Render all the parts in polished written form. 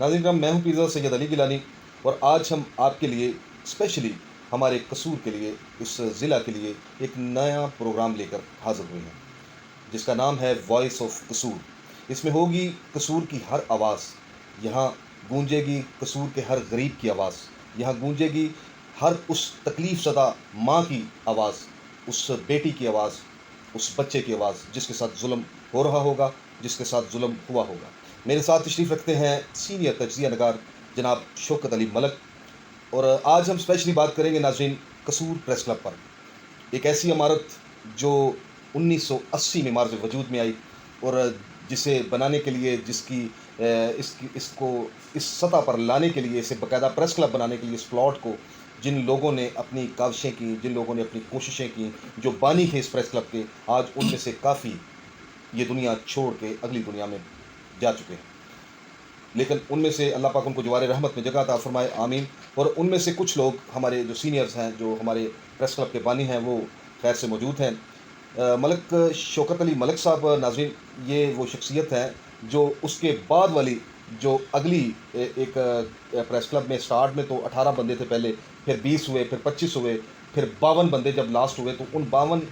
नाज़रीन करम, मैं हूँ पीरज़ा सैयद अली गिलानी और आज हम आपके लिए स्पेशली हमारे कसूर के लिए, इस ज़िला के लिए एक नया प्रोग्राम लेकर हाज़िर हुए हैं, जिसका नाम है वॉइस ऑफ कसूर। इसमें होगी कसूर की हर आवाज़, यहाँ गूंजेगी कसूर के हर गरीब की आवाज़, यहाँ गूंजेगी हर उस तकलीफ़ ज़दा माँ की आवाज़, उस बेटी की आवाज़, उस बच्चे की आवाज़ जिसके साथ जुल्म हो रहा होगा, जिसके साथ जुल्म हुआ होगा। मेरे साथ तशरीफ़ रखते हैं सीनियर तज्ज़िया नगार जनाब शौकत अली मलक, और आज हम स्पेशली बात करेंगे नाज़रीन कसूर प्रेस क्लब पर। एक ऐसी इमारत जो 1980 में मार्ज़ वजूद में आई और जिसे बनाने के लिए, जिसकी इसको इस सतह पर लाने के लिए, इसे बाकायदा प्रेस क्लब बनाने के लिए, इस प्लॉट को जिन लोगों ने अपनी काविशें की, जिन लोगों ने अपनी कोशिशें की, जो बानी थे इस प्रेस क्लब के, आज उनमें से काफ़ी ये दुनिया छोड़ के अगली दुनिया में जा चुके हैं। लेकिन उनमें से अल्लाह पाक उनको जवार रहमत में जगह अता फ़रमाए, आमीन। और उनमें से कुछ लोग हमारे जो सीनियर्स हैं, जो हमारे प्रेस क्लब के बानी हैं, वो खैर से मौजूद हैं। मलक शौकत अली मलक साहब, नाज़रीन, ये वो शख्सियत हैं जो उसके बाद वाली जो अगली एक प्रेस क्लब में स्टार्ट में तो 18 बंदे थे पहले, फिर 20 हुए, फिर 25 हुए, फिर 52 बंदे जब लास्ट हुए, तो उन 52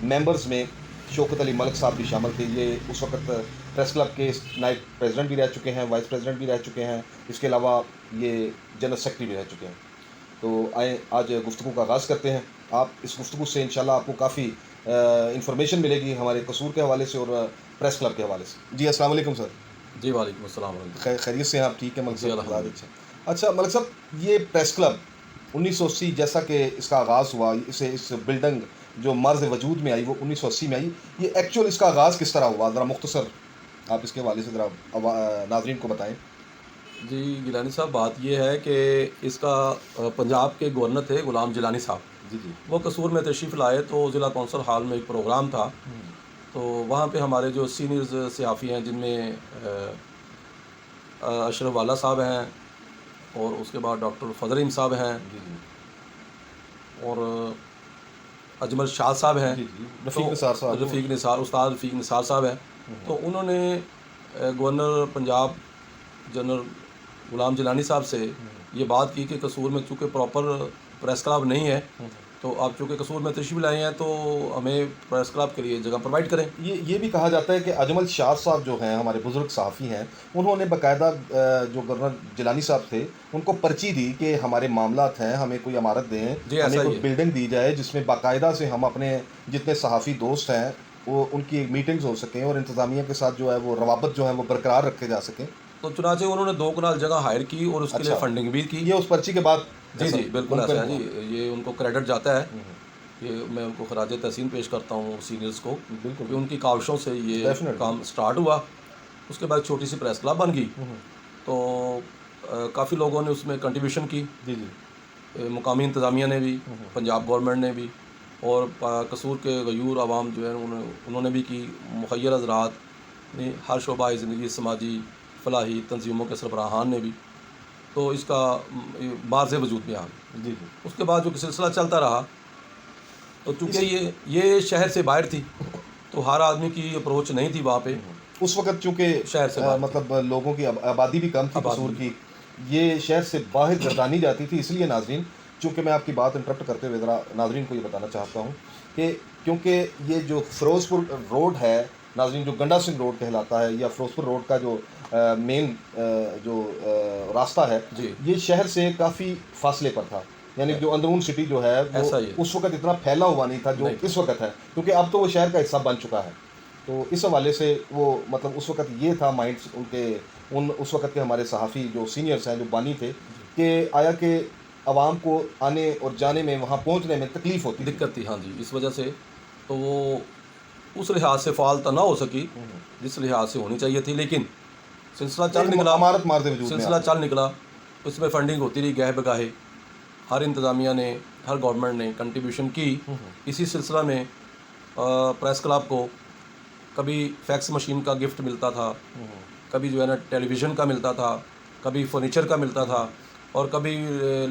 मेंबर्स में शौकत अली मलक साहब भी शामिल थे। ये उस वक़्त प्रेस क्लब के नायब प्रेसिडेंट भी रह चुके हैं, वाइस प्रेसिडेंट भी रह चुके हैं, इसके अलावा ये जनरल सेक्रेटरी भी रह चुके हैं। तो आए आज गुफ्तगू का आगाज़ करते हैं। आप इस गुफ्तगू से इंशाल्लाह आपको काफ़ी इंफॉर्मेशन मिलेगी हमारे कसूर के हवाले से और प्रेस क्लब के हवाले से। जी, अस्सलाम वालेकुम सर। जी, वालेकुम अस्सलाम वरहमतुल्लाह। खैरियत से हैं आप? ठीक है मलक जी, साहब? अल्हम्दुलिल्लाह। अच्छा मलक साहब, ये प्रेस क्लब 1980 जैसा कि इसका आगाज़ हुआ, इसे इस बिल्डिंग जो मर्ज़ वजूद में आई वो 1980 में आई। ये एक्चुअल इसका आगाज़ किस तरह हुआ? ज़रा मुख्तसर आप इसके हवाले से ज़रा नाज़रीन को बताएं। जी, गिलानी साहब, बात ये है कि इसका पंजाब के गवर्नर थे ग़ुलाम जिलानी साहब। जी जी। वो कसूर में तशरीफ़ लाए तो ज़िला कौंसल हॉल में एक प्रोग्राम था। तो वहाँ पे हमारे जो सीनियर्स सहाफ़ी हैं, जिनमें अशरफ वाला साहब हैं और उसके बाद डॉक्टर फ़ज़ल साहब हैं जी जी। और अजमल शाह साहब हैं। जी जी। तो रफ़ीक निसार साहब। रफ़ीक निसार, उस्ताद रफ़ीक निसार साहब हैं। तो उन्होंने गवर्नर पंजाब जनरल ग़ुलाम जिलानी साहब से ये बात की कि कसूर में चूँकि प्रॉपर प्रेस क्लब नहीं है, तो आप चूँकि कसूर में तशरीफ़ लाए हैं तो हमें प्रेस क्लब के लिए जगह प्रोवाइड करें। ये भी कहा जाता है कि अजमल शाह साहब जो हैं, हमारे बुज़ुर्ग सहाफ़ी हैं, उन्होंने बाकायदा जो गवर्नर जिलानी साहब थे, उनको पर्ची दी कि हमारे मामलात हैं, हमें कोई इमारत दें, जी, हमें ऐसा ही कोई है। बिल्डिंग दी जाए जिसमें बाकायदा से हम अपने जितने सहाफ़ी दोस्त हैं, वो उनकी मीटिंग्स हो सकें और इंतज़ामिया के साथ जो है वो रवाबत जो है वो बरकरार रखे जा सकें। तो चुनांचे उन्होंने 2 कनाल जगह हायर की और उसके लिए अच्छा, फंडिंग भी की। ये उस पर्ची के बाद जी, ऐसा जी, बिल्कुल मुमकिन ऐसा है हुआ। जी। ये उनको क्रेडिट जाता है। ये मैं उनको खराज तहसीन पेश करता हूँ सीनियर्स को बिल्कुल, कि उनकी काविशों से ये डेफ़िनेटली। काम स्टार्ट हुआ। उसके बाद छोटी सी प्रेस क्लब बन गई। तो काफ़ी लोगों ने उसमें कंट्रीब्यूशन की। जी, जी। मुकामी इंतज़ामिया ने भी, पंजाब गवर्नमेंट ने भी और कसूर के गयूर आवाम जो है उन्होंने भी की। मुखय्यर हज़रात ने, हर शोबा ज़िंदगी, समाजी फलाही तंजीमों के सरबराहान ने भी। तो इसका बाज़ वजूद में आ गई। जी, जी। उसके बाद जो कि सिलसिला चलता रहा, तो चूँकि इस ये शहर से बाहर थी, तो हर आदमी की अप्रोच नहीं थी वहाँ पे। उस वक़्त चूँकि शहर से बाहर थी मतलब लोगों की आबादी भी कम थी आबादी कसूर भी। की, ये शहर से बाहर गर्दानी जाती थी। इसलिए नाज़रीन, चूँकि मैं आपकी बात इंटरप्ट करते हुए ज़रा नाज़रीन को ये बताना चाहता हूँ कि क्योंकि ये जो फ़िरोज़पुर रोड है नाज़रीन, जो गंडा सिंह रोड कहलाता है, या फ़िरोज़पुर रोड का जो मेन जो रास्ता है, जी, ये शहर से काफ़ी फ़ासले पर था। यानी है, जो अंदरून सिटी जो है वो ऐसा ही है। उस वक़्त इतना फैला हुआ नहीं था जो नहीं था। इस वक़्त है, क्योंकि अब तो वो शहर का हिस्सा बन चुका है। तो इस हवाले से वो मतलब उस वक़्त ये था माइंड्स उनके, उन उस वक़्त के हमारे सहाफ़ी जो सीनियर्स हैं, जो बानी थे, कि आया कि आवाम को आने और जाने में, वहाँ पहुँचने में तकलीफ़ होती थी। दिक्कत थी, हाँ जी। इस वजह से तो वो उस लिहाज से फ़ाल तो ना हो सकी, जिस लिहाज से होनी चाहिए थी, लेकिन सिलसिला चल एक निकला। अमारत मारते वजूद में आ सिलसिला गई। चल निकला, उसमें फंडिंग होती रही गहे बगाहे। हर इंतज़ामिया ने, हर गवर्नमेंट ने कंट्रीब्यूशन की। इसी सिलसिला में प्रेस क्लब को कभी फैक्स मशीन का गिफ्ट मिलता था, कभी जो है ना टेलीविज़न का मिलता था, कभी फर्नीचर का मिलता था और कभी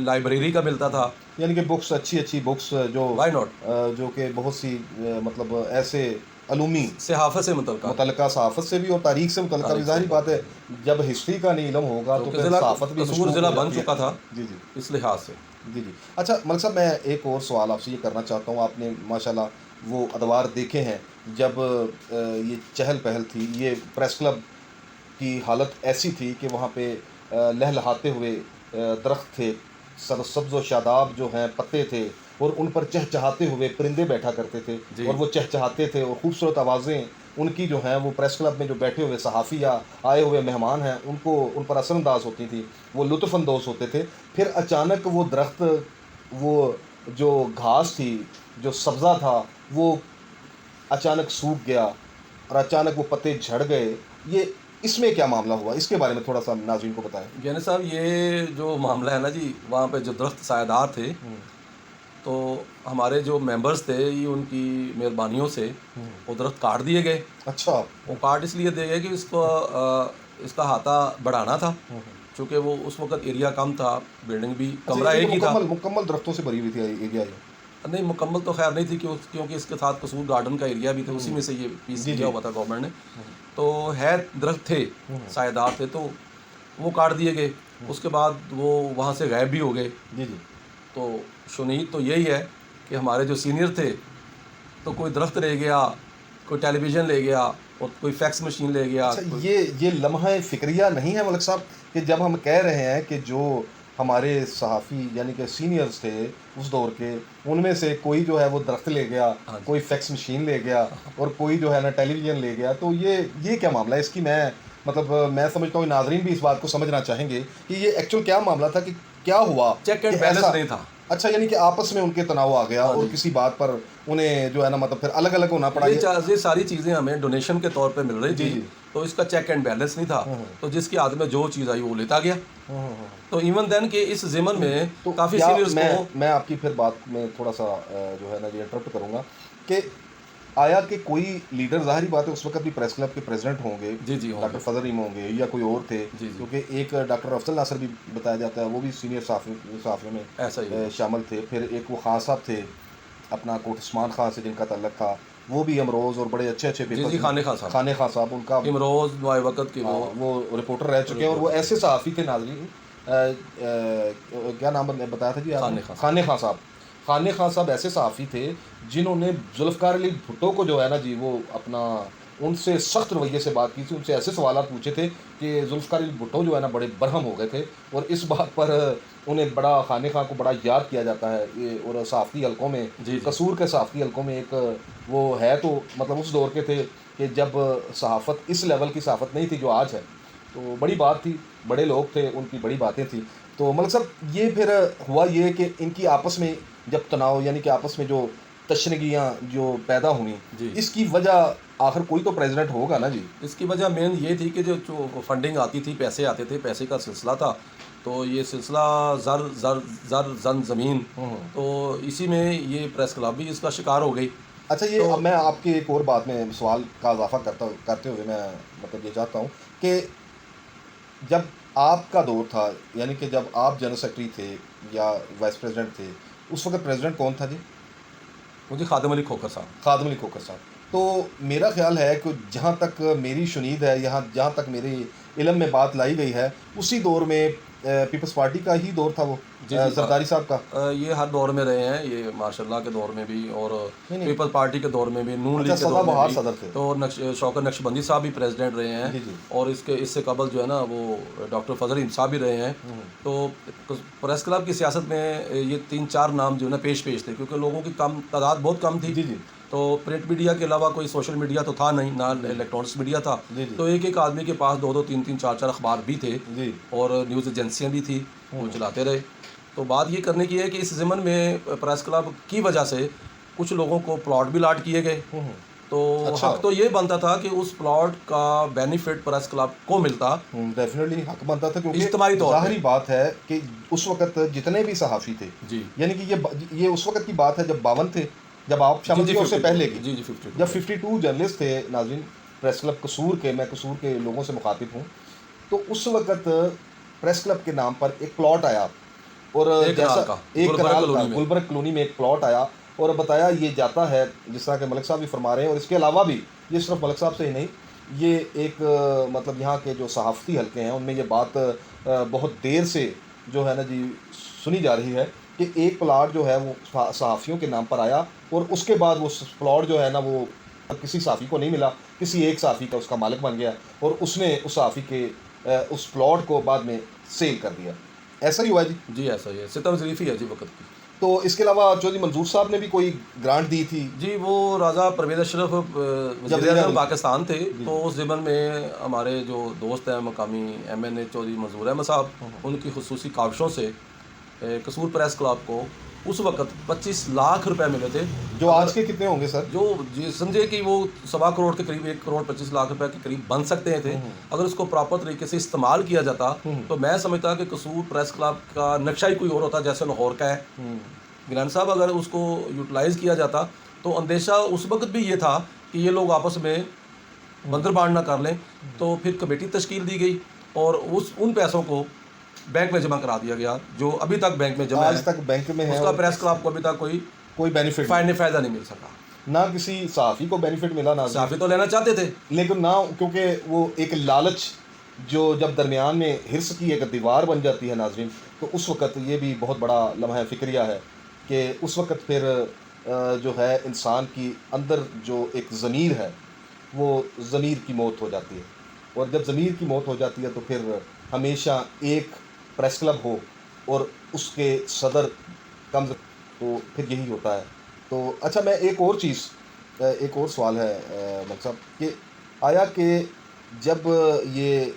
लाइब्रेरी का मिलता था। यानी कि बुक्स, अच्छी-अच्छी बुक्स जो व्हाई नॉट? जो कि बहुत सी मतलब ऐसे अलूमी सहाफ़त से मुतल्लिक़ मुतल्लिका सहाफ़त से भी और तारीख से मुतल्लिका भी, ज़ाहिर बात है जब हिस्ट्री का नहीं इल्म होगा तो क्योंकि फिर ज़िला सहाफ़त भी कसूर मशकूक ज़िला हो बन जाती है। चुका था जी जी इस लिहाज से। जी जी। अच्छा मलिक साहब, मैं एक और सवाल आपसे ये करना चाहता हूँ। आपने माशाल्लाह वो अदवार देखे हैं जब ये चहल पहल थी, ये प्रेस क्लब की हालत ऐसी थी कि वहाँ पे लहलहाते हुए दरख्त थे, सब्ज़ व शादाब जो हैं पत्ते थे, और उन पर चहचहाते हुए परिंदे बैठा करते थे, जी। और वो चहचहाते थे, और खूबसूरत आवाज़ें उनकी जो हैं वो प्रेस क्लब में जो बैठे हुए सहाफ़ी या आए हुए मेहमान हैं उनको उन पर असरअंदाज होती थी, वो लुत्फ़अंदोज़ होते थे। फिर अचानक वो दरख्त, वो जो घास थी, जो सब्ज़ा था, वो अचानक सूख गया और अचानक वो पत्ते झड़ गए। ये इसमें क्या मामला हुआ? इसके बारे में थोड़ा-सा नाज़रीन को बताएँ। यानी साहब ये जो मामला है ना जी, वहाँ पे जो दरख्त सायादार थे, हुँ, तो हमारे जो मेंबर्स थे ये उनकी मेहरबानियों से हुँ। वो दरख्त काट दिए गए। अच्छा। वो काट इसलिए दिए गए कि इसको इसका अहाता बढ़ाना था, हुँ, हुँ। चूँकि वो उस वक़्त एरिया कम था, बिल्डिंग भी अच्छा, कमरा ये तो एक ही था। मुकम्मल दरख्तों से भरी हुई थी एरिया ये। नहीं, मुकम्मल तो ख़ैर नहीं थी, क्योंकि इसके साथ कसूर गार्डन का एरिया भी था, उसी में से ये पीस जी, लिया जी। हुआ था गवर्नमेंट ने। हुँ, तो है दरख्त थे, हुँ, सायेदार थे, तो वो काट दिए गए। उसके बाद वो वहाँ से गायब भी हो गए। जी, जी। तो शुनीद तो यही है कि हमारे जो सीनियर थे, तो कोई दरख्त ले गया, कोई टेलीविज़न ले गया, और कोई फैक्स मशीन ले गया, अच्छा, कोई ये लम्हा फ़िक्रिया नहीं है मलिक साहब, कि जब हम कह रहे हैं कि जो हमारे सहाफ़ी यानी कि सीनियर्स थे उस दौर के, उनमें से कोई जो है वो दरख्त ले गया, हाँ जी। कोई फैक्स मशीन ले गया, और कोई जो है ना टेलीविज़न ले गया, तो ये क्या मामला है? इसकी मैं मतलब मैं समझता हूँ नाज़रीन भी इस बात को समझना चाहेंगे कि ये एक्चुअल क्या मामला था, कि क्या हुआ चेक कि एंड बैलेंस ऐसा। नहीं था। अच्छा, यानी कि आपस में उनके तनाव आ गया हाँ और जी। किसी बात पर उन्हें जो है ना मतलब फिर अलग-अलग होना पड़ा। ये सारी चीज़ें हमें डोनेशन के तौर पे मिल रही जी, थी, जी। तो इसका चेक एंड बैलेंस नहीं था। हुँ, हुँ। तो जिसकी हाथ में जो चीज़ आई वो लेता गया। हुँ, हुँ, हुँ। तो इवन देन के इस ज़िमन में तो काफ़ी क्या सीनियर्स को मैं आपकी फिर बात में थोड़ा-सा जो है ना ये इंटरप्ट करूँगा कि आया कि कोई लीडर, ज़ाहिर बात है उस वक़्त भी प्रेस क्लब के प्रेज़िडेंट होंगे, जी, जी डॉक्टर होंगे। फ़ज़ल रहीम होंगे या कोई और थे, जी, जी। क्योंकि एक डॉक्टर अफ़ज़ल नासर भी बताया जाता है, वो भी सीनियर सहाफ़ी में ऐसा ही है। शामिल थे। फिर एक वो खान साहब थे, अपना कोट उस्मान खान से जिनका तल्लुक़ था, वो भी अमरोज़ और बड़े अच्छे-अच्छे जी, जी, पेपर्स, खाने खां साहब। खाने खां साहब उनका, इमरोज़ वाए वक़्त के हाँ, वो रिपोर्टर रह चुके हैं, और वो रिपोर्टर थे। ऐसे सहाफ़ी थे नाज़रीन, क्या नाम बताया था जी आपने? खाने खां साहब। खाने खां साहब। खाने खां साहब ऐसे सहाफ़ी थे जिन्होंने ज़ुल्फ़िकार अली भुट्टो को जो है ना जी वो अपना, उनसे सख्त रवैये से बात की थी, उनसे ऐसे सवालात पूछे थे कि ज़ुल्फ़िकार अली भुट्टो जो है ना बड़े बरहम हो गए थे, और इस बात पर उन्हें बड़ा, खाने खां को बड़ा याद किया जाता है ये। और सहाफ़ती हलकों में, जी, जी। कसूर के सहाफ़ती हलकों में एक वो है, तो मतलब उस दौर के थे कि जब सहाफ़त इस लेवल की सहाफ़त नहीं थी जो आज है, तो बड़ी बात थी, बड़े लोग थे, उनकी बड़ी बातें थी। तो मलिक साहब, ये फिर हुआ ये कि इनकी आपस में जब तनाव, यानी कि आपस में जो तशनगियाँ जो पैदा हुई, जी। इसकी वजह आखिर कोई तो प्रेसिडेंट होगा ना जी? इसकी वजह मेन ये थी कि जो फंडिंग आती थी, पैसे आते थे, पैसे का सिलसिला था। तो ये सिलसिला ज़र ज़र ज़र ज़न ज़मीन, हुँ, हुँ। तो इसी में ये प्रेस क्लब भी इसका शिकार हो गई। अच्छा, ये तो अब मैं आपकी एक और बात में सवाल का इज़ाफ़ा करते हुए मैं मतलब ये चाहता हूँ कि जब आपका दौर था, यानी कि जब आप जनरल सेक्रेटरी थे या वाइस प्रेसिडेंट थे, उस वक़्त प्रेसिडेंट कौन था जी? मुझे खादिम अली खोखर साहब। खादिम अली खोखर साहब। तो मेरा ख़्याल है कि जहाँ तक मेरी शुनीद है, यहाँ जहाँ तक मेरे इल्म में बात लाई गई है, उसी दौर में पीपल्स पार्टी का ही दौर था वो, जी, जी। ज़रदारी साहब का। ये हर दौर में रहे हैं, ये माशाल्लाह के दौर में भी, और नहीं, नहीं। पीपल पार्टी के दौर में भी, नून अच्छा, लीग के दौर में सदाबहार भी। सदर थे। तो शौकत नक्शबंदी साहब भी प्रेसिडेंट रहे हैं, जी, जी। और इससे कबल जो है ना वो डॉक्टर फजल रहीम साहब भी रहे हैं। हुँ, तो प्रेस क्लब की सियासत में ये 3-4 नाम जो है ना पेश थे, क्योंकि लोगों की कम तादाद बहुत कम थी। जी, जी। तो प्रिंट मीडिया के अलावा कोई सोशल मीडिया तो था नहीं, ना इलेक्ट्रॉनिक्स मीडिया था। जी, जी। तो एक आदमी के पास 2-2, 3-3, 4-4 अखबार भी थे, जी। और न्यूज़ एजेंसियाँ भी थी, वो चलाते रहे। तो बात ये करने की है कि इस ज़िमन में प्रेस क्लब की वजह से कुछ लोगों को प्लॉट भी अलॉट किए गए। हुँ, हुँ। तो अच्छा। हक तो ये बनता था कि उस प्लॉट का बेनिफिट प्रेस क्लब को मिलता, डेफ़िनेटली हक बनता था, क्योंकि इज्तिमाई तौर पे। ज़ाहिरी बात है कि उस वक़्त जितने भी सहाफ़ी थे, जी। यानी कि ये उस वक़्त की बात है जब 52 थे, जब आप जी, शामिल जी, थे, उससे 52। पहले की। जी, जी, 52 जब में। 52 जर्नलिस्ट थे नाज़रीन, प्रेस क्लब कसूर के, मैं कसूर के लोगों से मुखातिब हूँ, तो उस वक़्त प्रेस क्लब के नाम पर एक प्लॉट आया, और एक जैसा कनाल का, एक गुलबर्ग कनाल का कॉलोनी में। गुलबर्ग कॉलोनी में एक प्लॉट आया, और बताया ये जाता है, जिस तरह के मलिक साहब भी फरमा रहे हैं। और इसके अलावा भी ये सिर्फ मलिक साहब से ही नहीं, ये एक मतलब यहाँ के जो सहाफ़ती हलके हैं उनमें ये बात बहुत देर से जो है ना जी सुनी जा रही है कि एक प्लाट जो है वो सहाफ़ियों के नाम पर आया और उसके बाद वो प्लाट जो है ना वो किसी सहाफ़ी को नहीं मिला, किसी एक सहाफ़ी का उसका मालिक बन गया और उसने उस सहाफ़ी के उस प्लॉट को बाद में सेल कर दिया। ऐसा ही हुआ है जी। जी ऐसा ही है, सितम ज़रीफ़ी है जी वक्त की। तो इसके अलावा चौधरी मंजूर साहब ने भी कोई ग्रांट दी थी। जी वो राजा परवेज़ अशरफ वज़ीर-ए-आज़म पाकिस्तान थे, तो उस ज़मन में हमारे जो दोस्त हैं मकामी MNA चौधरी मंजूर अहमद साहब, उनकी खुसूसी काविशों से कसूर प्रेस क्लब को उस वक़्त 25 लाख रुपए मिले थे। जो आज के कितने होंगे सर? जो जी समझे कि वो 1.25 करोड़ के करीब 1 करोड़ 25 लाख रुपए के करीब बन सकते थे अगर उसको प्रॉपर तरीके से इस्तेमाल किया जाता। तो मैं समझता कि कसूर प्रेस क्लब का नक्शा ही कोई और होता, जैसे लाहौर का है। गिलानी साहब अगर उसको यूटिलाइज़ किया जाता तो अंदेशा उस वक्त भी ये था कि ये लोग आपस में बंदर बांट ना कर लें, तो फिर कमेटी तश्कील दी गई और उन पैसों को बैंक में जमा करा दिया गया, जो अभी तक बैंक में जमा आज है। तक बैंक में है उसका और प्रेस क्लब को अभी तक कोई बेनिफिट फ़ायदा नहीं मिल सका। ना किसी सहाफ़ी को बेनिफिट मिला ना सहाफ़ी तो लेना चाहते थे, लेकिन ना, क्योंकि वो एक लालच जो जब दरमियान में हिर्स की एक दीवार बन जाती है नाज़रीन, तो उस वक़्त ये भी बहुत बड़ा लम्हा फ़िक्रिया है कि उस वक़्त फिर जो है इंसान की अंदर जो एक ज़मीर है वो ज़मीर की मौत हो जाती है। और जब ज़मीर की मौत हो जाती है तो फिर हमेशा एक प्रेस क्लब हो और उसके सदर कम, तो फिर यही होता है। तो अच्छा, मैं एक और चीज़ एक और सवाल है मलिक साहब कि आया कि जब ये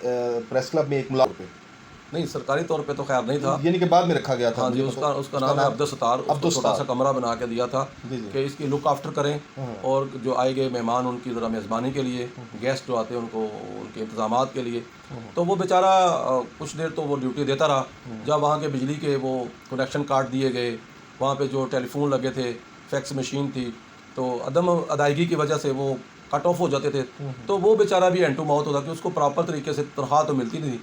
प्रेस क्लब में एक मुलाकात पे नहीं सरकारी तौर पे तो खैर नहीं था। यानी कि बाद में रखा गया था। हाँ जी, मुझे उसका नाम है अब्दुल सत्तार। उसको छोटा सा कमरा बना के दिया था जी जी। कि इसकी लुक आफ्टर करें और जो आए गए मेहमान उनकी ज़रा मेज़बानी के लिए, गेस्ट जो आते हैं उनको उनके इंतज़ामात के लिए। तो वो बेचारा कुछ देर तो वो ड्यूटी देता रहा। जब वहाँ के बिजली के वो कनेक्शन काट दिए गए, वहाँ पे जो टेलीफोन लगे थे, फैक्स मशीन थी, तो अदम अदायगी की वजह से वो कट ऑफ हो जाते थे। तो वो बेचारा भी एंटू माउथ होता कि उसको प्रॉपर तरीके से तनख्वाह तो मिलती नहीं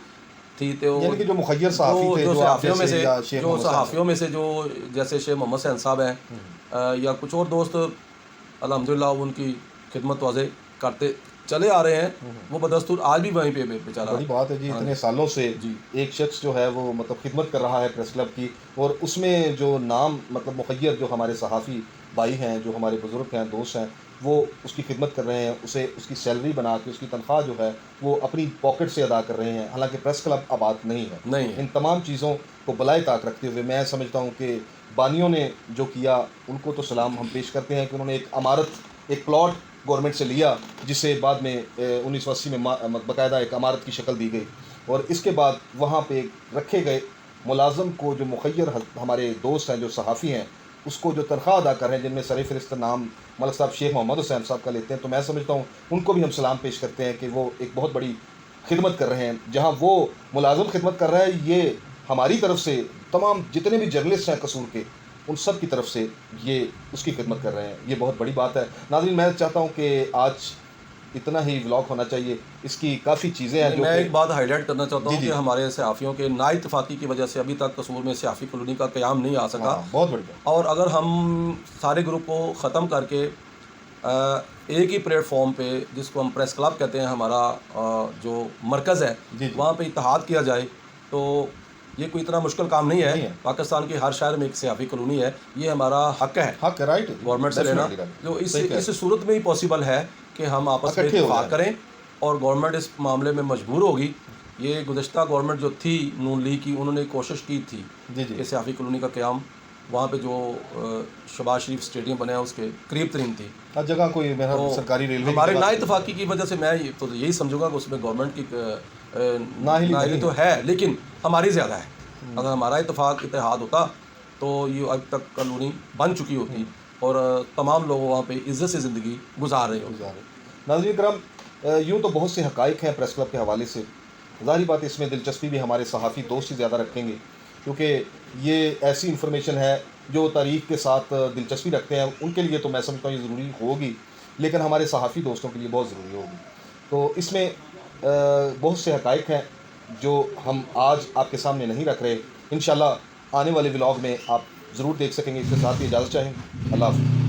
थी। तो यानी कि जो मुखय्यर सहाफ़ी थे, जो सहाफ़ियों में से जो सहाफ़ियों में से जो जैसे शेख मोहम्मद सैन साहब हैं या कुछ और दोस्त अल्हम्दुलिल्लाह उनकी खिदमत वाज़े करते चले आ रहे हैं, वो बदस्तूर आज भी वहीं पे बेचारा। बड़ी बात है जी, इतने सालों से एक शख्स जो है वो मतलब खिदमत कर रहा है प्रेस क्लब की, और उसमें जो नाम मतलब मुखय्यर जो हमारे सहाफ़ी भाई हैं, जो हमारे बुज़ुर्ग हैं, दोस्त हैं, वो उसकी खिदमत कर रहे हैं, उसे उसकी सैलरी बना के उसकी तनख्वाह जो है वो अपनी पॉकेट से अदा कर रहे हैं। हालांकि प्रेस क्लब आबाद नहीं है। इन तमाम चीज़ों को बलाए ताक रखते हुए मैं समझता हूँ कि बानियों ने जो किया उनको तो सलाम हम पेश करते हैं कि उन्होंने एक अमारत, एक प्लॉट गवर्नमेंट से लिया, जिसे बाद में 1980 में बाकायदा एक अमारत की शक्ल दी गई, और इसके बाद वहाँ पे रखे गए मुलाजम को जो मुखय्यर हमारे दोस्त हैं, जो सहाफ़ी हैं, उसको जो तनख्वाह अदा कर रहे हैं, जिनमें सरफ़हरिस्त नाम मलिक साहब शेख मोहम्मद हुसैन साहब का लेते हैं, तो मैं समझता हूँ उनको भी हम सलाम पेश करते हैं कि वो एक बहुत बड़ी खिदमत कर रहे हैं। जहाँ वो मुलाजम खिदमत कर रहा है, ये हमारी तरफ से तमाम जितने भी जर्नलिस्ट हैं कसूर के, उन सब की तरफ से ये उसकी खिदमत कर रहे हैं। ये बहुत बड़ी बात है। नाज़रीन, मैं चाहता हूँ कि आज इतना ही व्लॉग होना चाहिए, इसकी काफ़ी चीज़ें हैं। मैं एक बात हाईलाइट करना चाहता हूँ कि हमारे सहाफ़ियों के नाइतफ़ाक़ी की वजह से अभी तक कसूर में सहाफ़ी कॉलोनी का क़याम नहीं आ सका। बहुत बढ़िया। और अगर हम सारे ग्रुप को ख़त्म करके एक ही प्लेटफॉर्म पे, जिसको हम प्रेस क्लब कहते हैं, हमारा जो मरकज़ है, वहाँ पे इत्तेहाद किया जाए, तो ये कोई इतना मुश्किल काम नहीं है। पाकिस्तान के हर शहर में एक सहाफ़ी कॉलोनी है, ये हमारा हक़ है, राइट, गवर्नमेंट से लेना। तो इस सूरत में ही पॉसिबल है कि हम आपस में इत्तेफाक करें, और गवर्नमेंट इस मामले में मजबूर होगी। ये गुज़श्ता गवर्नमेंट जो थी नून लीग की, उन्होंने कोशिश की थी कि सहाफ़ी कॉलोनी का क़याम, वहाँ पे जो शहबाज शरीफ स्टेडियम बना है उसके करीब तरीन थी हर जगह कोई सरकारी रेलवे। हमारे नाइतफ़ाक़ी की वजह से मैं तो यही समझूंगा कि उसमें गवर्नमेंट की नाहिली तो है, लेकिन हमारी ज़्यादा है। अगर हमारा इत्तेहाद होता तो ये अब तक कॉलोनी बन चुकी होती और तमाम लोग वहाँ पे इज़्ज़त से ज़िंदगी गुजार रहे होते। नाज़रीन करम, यूँ तो बहुत से हक़ाइक़ हैं प्रेस क्लब के हवाले से। ज़ाहिर बात है इसमें दिलचस्पी भी हमारे सहाफ़ी दोस्त ही ज़्यादा रखेंगे, क्योंकि ये ऐसी इंफॉर्मेशन है जो तारीख़ के साथ दिलचस्पी रखते हैं। उनके लिए तो मैं समझता हूँ ये ज़रूरी होगी, लेकिन हमारे सहाफ़ी दोस्तों के लिए बहुत ज़रूरी होगी। तो इसमें बहुत से हक़ाइक़ हैं जो हम आज आपके सामने नहीं रख रहे। इंशाअल्लाह आने वाले व्लॉग में आप ज़रूर देख सकेंगे। इसके साथ ही इजाज़त चाहेंगे। अल्लाह हाफ़िज़।